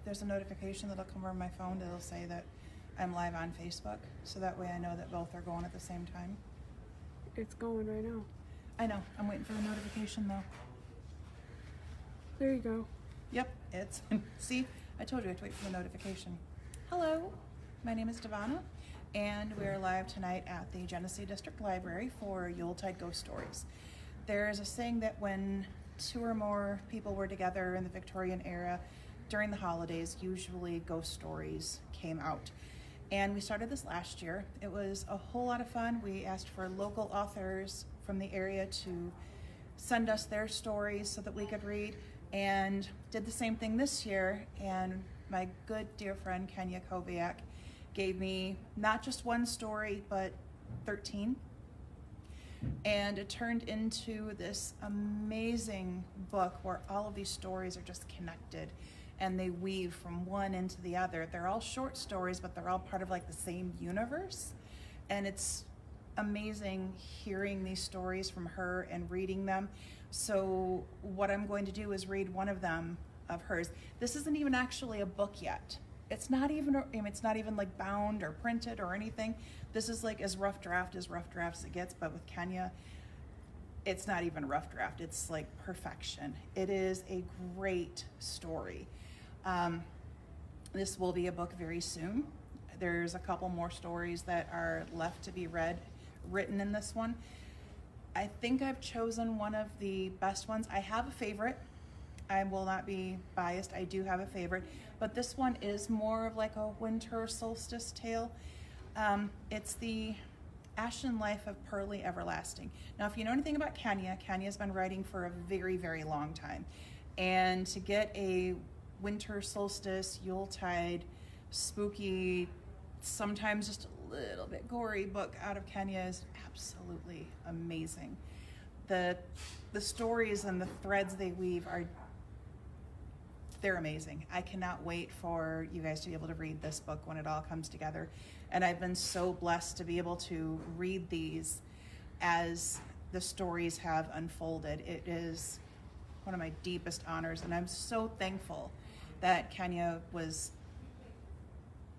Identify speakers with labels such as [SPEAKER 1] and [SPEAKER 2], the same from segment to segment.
[SPEAKER 1] there's a notification that'll come over my phone that'll say that I'm live on Facebook, so that way I know that both are going at the same time.
[SPEAKER 2] It's going right now.
[SPEAKER 1] I know, I'm waiting for the notification though.
[SPEAKER 2] There you go.
[SPEAKER 1] Yep, it's, see, I told you I have to wait for the notification. Hello, my name is Devana, and we're live tonight at the Genesee District Library for Yuletide Ghost Stories. There's a saying that when two or more people were together in the Victorian era during the holidays, usually ghost stories came out. And we started this last year. It was a whole lot of fun. We asked for local authors from the area to send us their stories so that we could read, and did the same thing this year. And my good dear friend Kenya Coviak gave me not just one story, but 13. And it turned into this amazing book where all of these stories are just connected and they weave from one into the other. They're all short stories, but they're all part of like the same universe. And it's amazing hearing these stories from her and reading them. So what I'm going to do is read one of them of hers. This isn't even actually a book yet. It's not even like bound or printed or anything. This is like as rough draft as it gets, but with Kenya, it's not even a rough draft. It's like perfection. It is a great story. This will be a book very soon. There's a couple more stories that are left to be written in this one. I think I've chosen one of the best ones. I have a favorite. I will not be biased. I do have a favorite, but this one is more of like a winter solstice tale. It's the Ashen Life of Pearly Everlasting. Now, if you know anything about Kenya, Kenya's been writing for a very, very long time. And to get a winter solstice, Yuletide, spooky, sometimes just a little bit gory book out of Kenya is absolutely amazing. The stories and the threads they weave they're amazing. I cannot wait for you guys to be able to read this book when it all comes together. And I've been so blessed to be able to read these as the stories have unfolded. It is one of my deepest honors, and I'm so thankful that Kenya was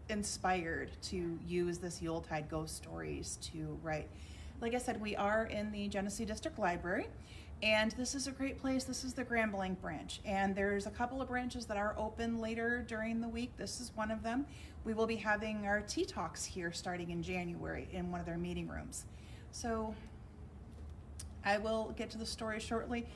[SPEAKER 1] inspired to use this Yuletide Ghost Stories to write. Like I said, we are in the Genesee District Library, and this is a great place. This is the Blanc branch, and there's a couple of branches that are open later during the week. This is one of them. We will be having our tea talks here starting in January in one of their meeting rooms. So I will get to the story shortly.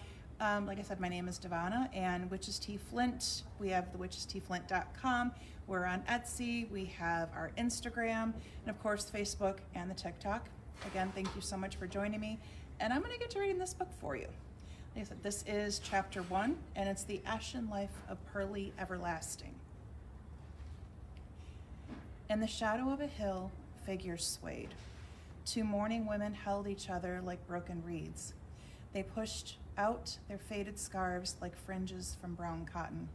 [SPEAKER 1] Like I said, my name is Devana, and Witches Tea Flint. We have the witchesteaflint.com. We're on Etsy. We have our Instagram, and of course, Facebook and the TikTok. Again, thank you so much for joining me. And I'm going to get to reading this book for you. Like I said, this is chapter 1, and it's the Ashen Life of Pearly Everlasting. In the shadow of a hill, figures swayed. Two mourning women held each other like broken reeds. They pushed out their faded scarves like fringes from brown cotton.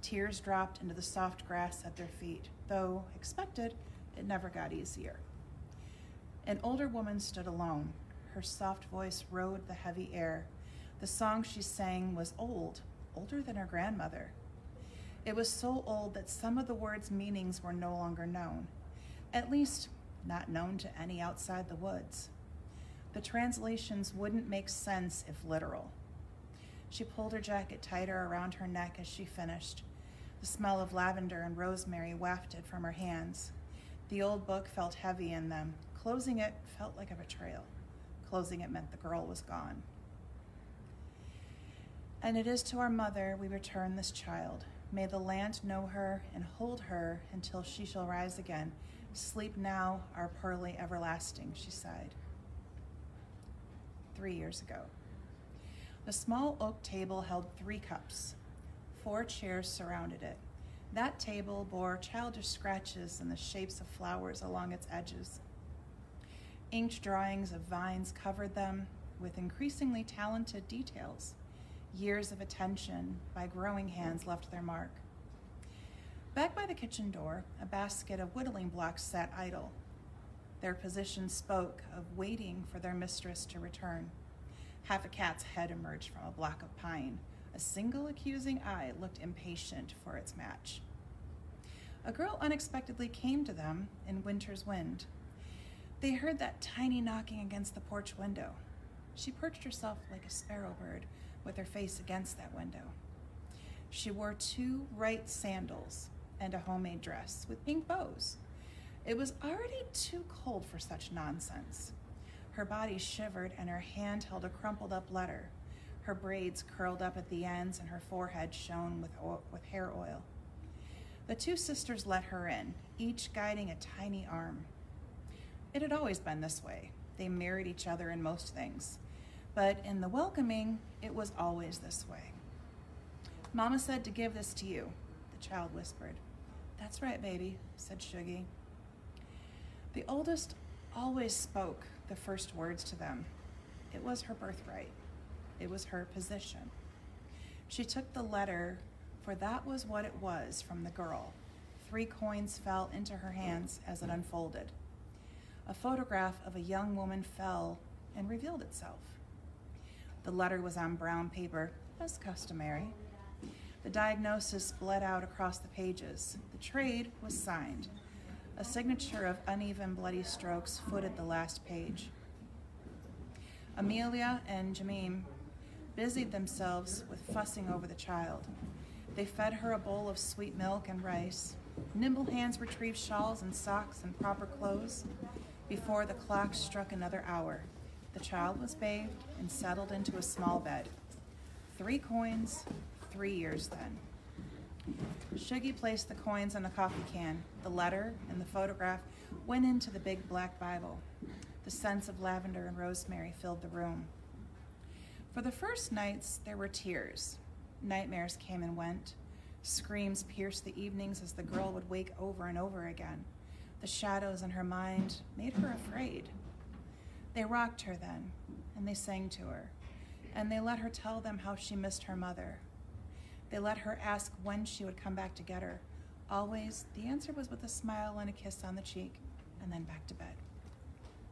[SPEAKER 1] Tears dropped into the soft grass at their feet, though, expected, it never got easier. An older woman stood alone. Her soft voice rode the heavy air. The song she sang was old, older than her grandmother. It was so old that some of the words' meanings were no longer known, at least not known to any outside the woods. The translations wouldn't make sense if literal. She pulled her jacket tighter around her neck as she finished. The smell of lavender and rosemary wafted from her hands. The old book felt heavy in them. Closing it felt like a betrayal. Closing it meant the girl was gone. And it is to our mother we return this child. May the land know her and hold her until she shall rise again. Sleep now, our pearly everlasting, she sighed. 3 years ago. The small oak table held 3 cups. 4 chairs surrounded it. That table bore childish scratches in the shapes of flowers along its edges. Inked drawings of vines covered them with increasingly talented details. Years of attention by growing hands left their mark. Back by the kitchen door, a basket of whittling blocks sat idle. Their position spoke of waiting for their mistress to return. Half a cat's head emerged from a block of pine. A single accusing eye looked impatient for its match. A girl unexpectedly came to them in winter's wind. They heard that tiny knocking against the porch window. She perched herself like a sparrow bird with her face against that window. She wore 2 right sandals and a homemade dress with pink bows. It was already too cold for such nonsense. Her body shivered and her hand held a crumpled up letter. Her braids curled up at the ends and her forehead shone with hair oil. The 2 sisters let her in, each guiding a tiny arm. It had always been this way. They mirrored each other in most things. But in the welcoming, it was always this way. "Mama said to give this to you," the child whispered. "That's right, baby," said Shuggie. The oldest always spoke the first words to them. It was her birthright. It was her position. She took the letter, for that was what it was, from the girl. 3 coins fell into her hands as it unfolded. A photograph of a young woman fell and revealed itself. The letter was on brown paper, as customary. The diagnosis bled out across the pages. The trade was signed. A signature of uneven, bloody strokes footed the last page. Amelia and Jamim busied themselves with fussing over the child. They fed her a bowl of sweet milk and rice. Nimble hands retrieved shawls and socks and proper clothes. Before the clock struck another hour, the child was bathed and settled into a small bed. 3 coins, 3 years then. Shuggie placed the coins in a coffee can. The letter and the photograph went into the big black Bible. The scents of lavender and rosemary filled the room. For the first nights, there were tears. Nightmares came and went. Screams pierced the evenings as the girl would wake over and over again. The shadows in her mind made her afraid. They rocked her then, and they sang to her, and they let her tell them how she missed her mother. They let her ask when she would come back to get her. Always, the answer was with a smile and a kiss on the cheek, and then back to bed.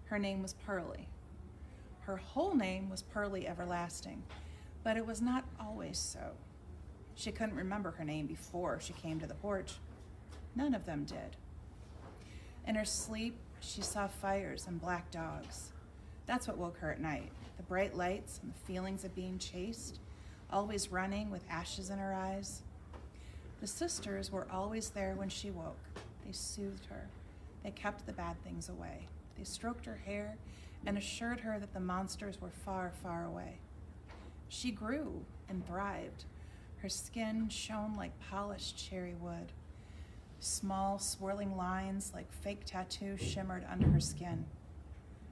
[SPEAKER 1] Her name was Pearlie. Her whole name was Pearlie Everlasting, but it was not always so. She couldn't remember her name before she came to the porch. None of them did. In her sleep, she saw fires and black dogs. That's what woke her at night, the bright lights and the feelings of being chased, always running with ashes in her eyes. The sisters were always there when she woke. They soothed her. They kept the bad things away. They stroked her hair and assured her that the monsters were far, far away. She grew and thrived. Her skin shone like polished cherry wood. Small, swirling lines like fake tattoos shimmered under her skin.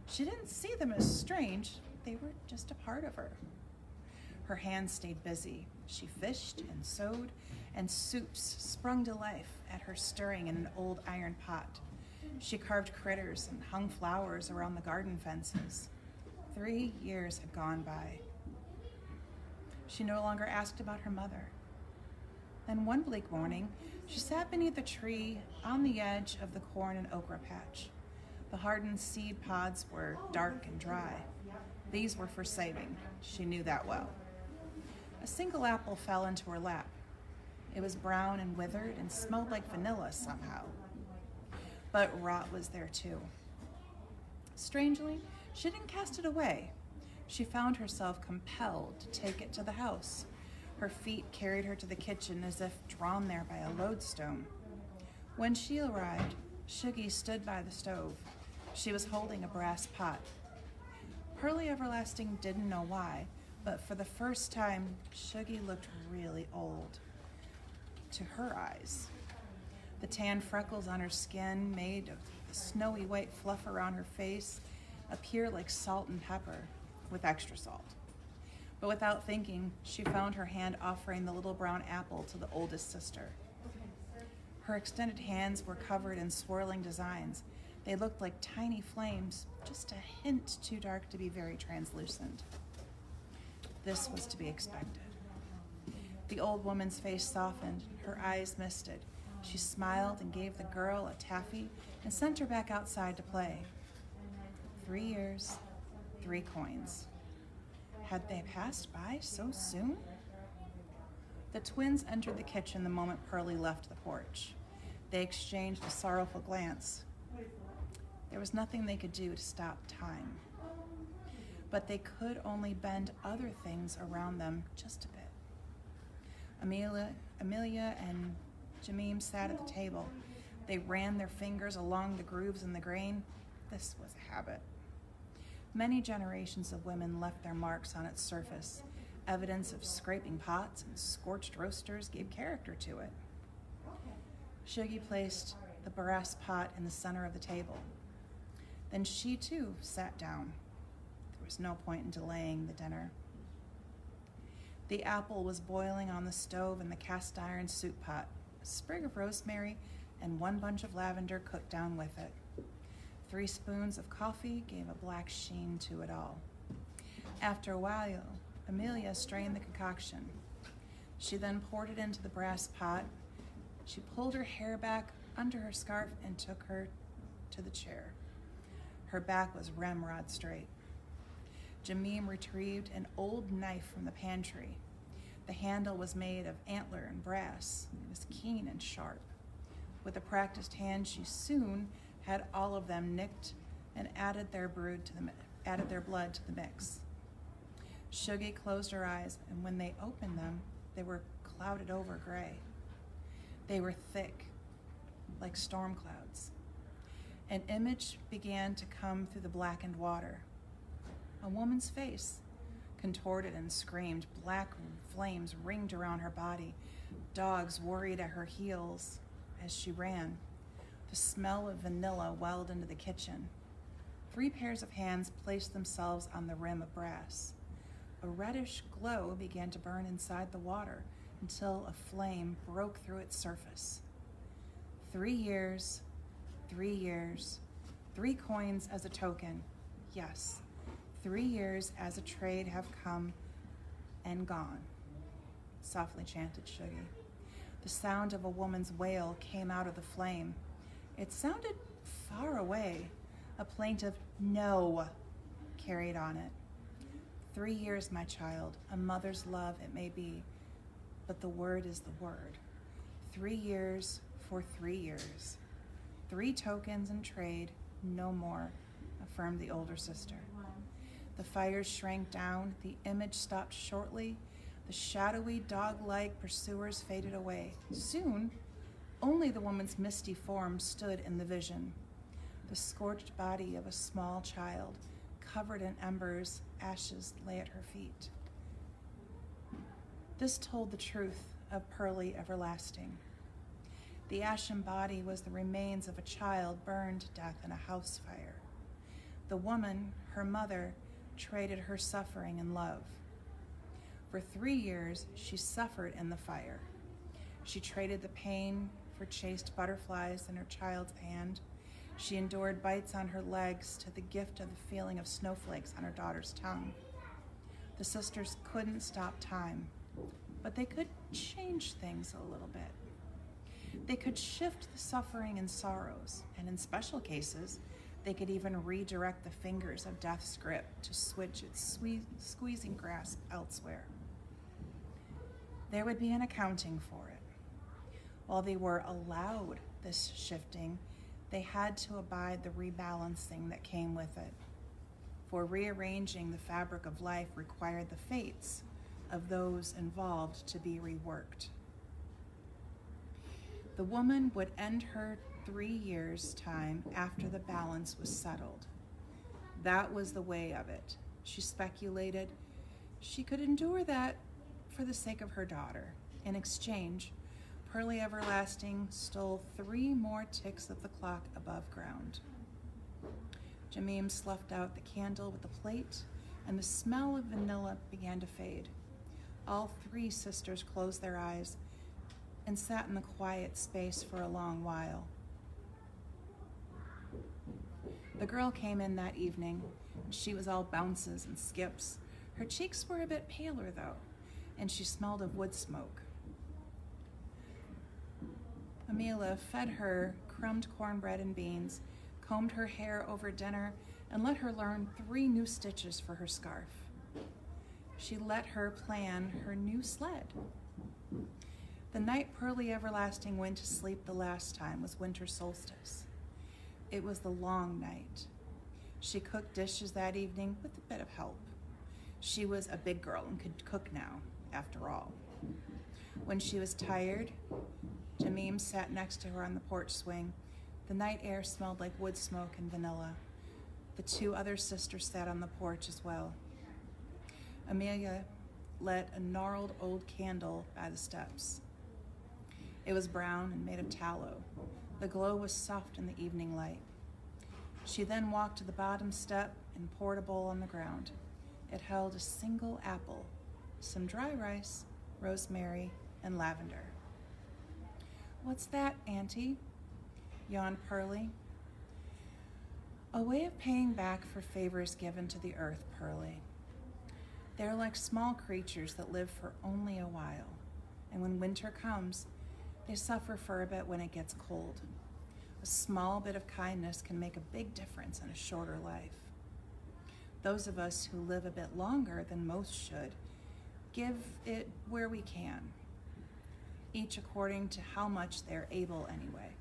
[SPEAKER 1] She didn't see them as strange. They were just a part of her. Her hands stayed busy. She fished and sewed, and soups sprung to life at her stirring in an old iron pot. She carved critters and hung flowers around the garden fences. 3 years had gone by. She no longer asked about her mother. Then one bleak morning, she sat beneath a tree on the edge of the corn and okra patch. The hardened seed pods were dark and dry. These were for saving. She knew that well. A single apple fell into her lap. It was brown and withered and smelled like vanilla somehow. But rot was there too. Strangely, she didn't cast it away. She found herself compelled to take it to the house. Her feet carried her to the kitchen as if drawn there by a lodestone. When she arrived, Shuggie stood by the stove. She was holding a brass pot. Pearlie Everlasting didn't know why, but for the first time, Shuggie looked really old. To her eyes. The tan freckles on her skin made of the snowy white fluff around her face appear like salt and pepper, with extra salt. But without thinking, she found her hand offering the little brown apple to the oldest sister. Her extended hands were covered in swirling designs. They looked like tiny flames, just a hint too dark to be very translucent. This was to be expected. The old woman's face softened, her eyes misted. She smiled and gave the girl a taffy and sent her back outside to play. 3 years, 3 coins. Had they passed by so soon? The twins entered the kitchen the moment Pearlie left the porch. They exchanged a sorrowful glance. There was nothing they could do to stop time. But they could only bend other things around them just a bit. Amelia and Jamim sat at the table. They ran their fingers along the grooves in the grain. This was a habit. Many generations of women left their marks on its surface. Evidence of scraping pots and scorched roasters gave character to it. Shuggie placed the brass pot in the center of the table. Then she too sat down. There was no point in delaying the dinner. The apple was boiling on the stove in the cast iron soup pot. A sprig of rosemary and 1 bunch of lavender cooked down with it. 3 spoons of coffee gave a black sheen to it all. After a while, Amelia strained the concoction. She then poured it into the brass pot. She pulled her hair back under her scarf and took her to the chair. Her back was ramrod straight. Jamim retrieved an old knife from the pantry. The handle was made of antler and brass. It was keen and sharp. With a practiced hand, she soon had all of them nicked and added their blood to the mix. Shuggie closed her eyes, and when they opened them, they were clouded over gray. They were thick, like storm clouds. An image began to come through the blackened water. A woman's face, contorted and screamed. Black flames ringed around her body. Dogs worried at her heels as she ran. The smell of vanilla welled into the kitchen. 3 pairs of hands placed themselves on the rim of brass. A reddish glow began to burn inside the water until a flame broke through its surface. 3 years, 3 years, 3 coins as a token. Yes, 3 years as a trade have come and gone, softly chanted Shuggie. The sound of a woman's wail came out of the flame. It sounded far away. A plaintive no carried on it. 3 years, my child, a mother's love it may be, but the word is the word. 3 years for 3 years. 3 tokens in trade, no more, affirmed the older sister. The fires shrank down, the image stopped shortly, the shadowy, dog-like pursuers faded away. Soon, only the woman's misty form stood in the vision. The scorched body of a small child, covered in embers, ashes lay at her feet. This told the truth of Pearlie Everlasting. The ashen body was the remains of a child burned to death in a house fire. The woman, her mother, traded her suffering and love. For 3 years, she suffered in the fire. She traded the pain for chased butterflies in her child's hand. She endured bites on her legs to the gift of the feeling of snowflakes on her daughter's tongue. The sisters couldn't stop time, but they could change things a little bit. They could shift the suffering and sorrows, and in special cases, they could even redirect the fingers of death's grip to switch its squeezing grasp elsewhere. There would be an accounting for it. While they were allowed this shifting, they had to abide the rebalancing that came with it. For rearranging the fabric of life required the fates of those involved to be reworked. The woman would end her 3 years' time after the balance was settled. That was the way of it. She speculated she could endure that for the sake of her daughter. In exchange, Pearlie Everlasting stole 3 more ticks of the clock above ground. Jamim sloughed out the candle with the plate, and the smell of vanilla began to fade. All 3 sisters closed their eyes and sat in the quiet space for a long while. The girl came in that evening. She was all bounces and skips. Her cheeks were a bit paler, though, and she smelled of wood smoke. Amelia fed her crumbed cornbread and beans, combed her hair over dinner, and let her learn 3 new stitches for her scarf. She let her plan her new sled. The night Pearly Everlasting went to sleep the last time was winter solstice. It was the long night. She cooked dishes that evening with a bit of help. She was a big girl and could cook now, after all. When she was tired, Jamim sat next to her on the porch swing. The night air smelled like wood smoke and vanilla. The two other sisters sat on the porch as well. Amelia lit a gnarled old candle by the steps. It was brown and made of tallow. The glow was soft in the evening light. She then walked to the bottom step and poured a bowl on the ground. It held a single apple, some dry rice, rosemary, and lavender. "What's that, Auntie?" yawned Pearly. "A way of paying back for favors given to the earth, Pearly. They're like small creatures that live for only a while, and when winter comes, they suffer for a bit when it gets cold. A small bit of kindness can make a big difference in a shorter life. Those of us who live a bit longer than most should give it where we can, each according to how much they're able anyway.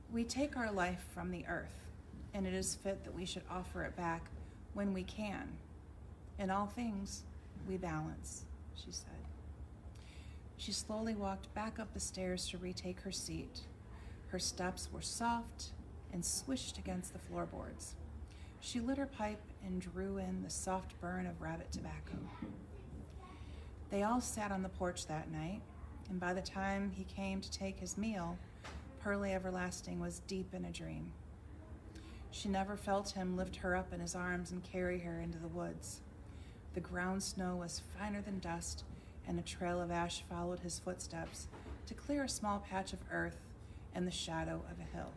[SPEAKER 1] We take our life from the earth, and it is fit that we should offer it back when we can. In all things, we balance," she said. She slowly walked back up the stairs to retake her seat. Her steps were soft and swished against the floorboards. She lit her pipe and drew in the soft burn of rabbit tobacco. They all sat on the porch that night, and by the time he came to take his meal, Pearly Everlasting was deep in a dream. She never felt him lift her up in his arms and carry her into the woods. The ground snow was finer than dust, and a trail of ash followed his footsteps to clear a small patch of earth in the shadow of a hill.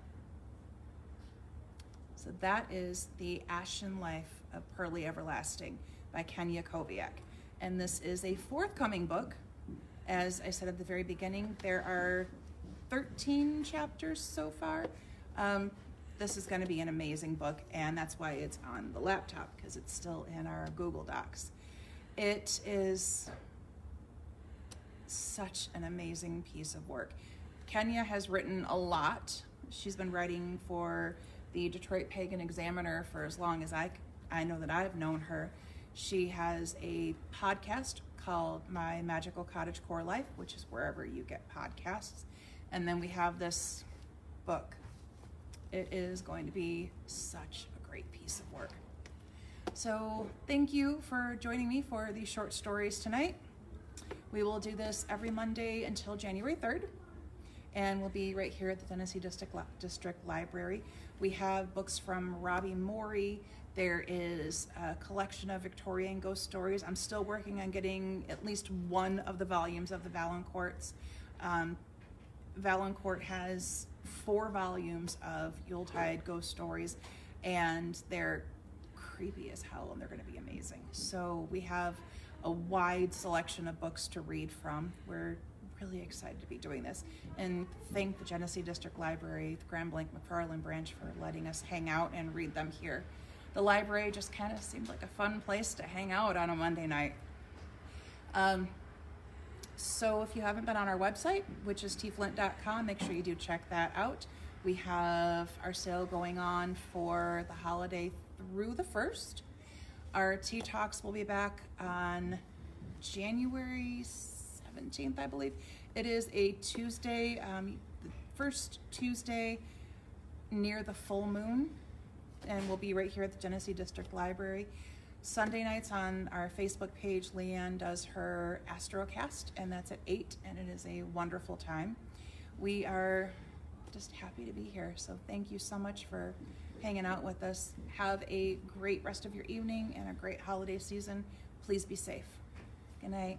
[SPEAKER 1] So that is The Ashen Life of Pearly Everlasting by Kenya Coviak. And this is a forthcoming book. As I said at the very beginning, there are 13 chapters so far. This is going to be an amazing book, and that's why it's on the laptop, because it's still in our Google Docs. It is such an amazing piece of work. Kenya has written a lot. She's been writing for the Detroit Pagan Examiner for as long as I know that I've known her. She has a podcast called My Magical Cottagecore Life, which is wherever you get podcasts. And then we have this book. It is going to be such a great piece of work. So thank you for joining me for these short stories tonight. We will do this every Monday until January 3rd, and we'll be right here at the Genesee District Library. We have books from Robbi Mori. There is a collection of Victorian Ghost Stories. I'm still working on getting at least one of the volumes of the Valancourts. Valancourt has 4 volumes of Yuletide Ghost Stories, and they're creepy as hell, and they're going to be amazing. So we have a wide selection of books to read from. We're really excited to be doing this, and thank the Genesee District Library, the Blanc McFarlen branch, for letting us hang out and read them here. The library just kind of seemed like a fun place to hang out on a Monday night. So if you haven't been on our website, which is tflint.com, make sure you do check that out. We have our sale going on for the holiday through the 1st. Our Tea Talks will be back on January 17th, I believe. It is a Tuesday, the first Tuesday near the full moon, and we'll be right here at the Genesee District Library. Sunday nights on our Facebook page, Leanne does her Astrocast, and that's at 8, and it is a wonderful time. We are just happy to be here, so thank you so much for hanging out with us. Have a great rest of your evening and a great holiday season. Please be safe. Good night.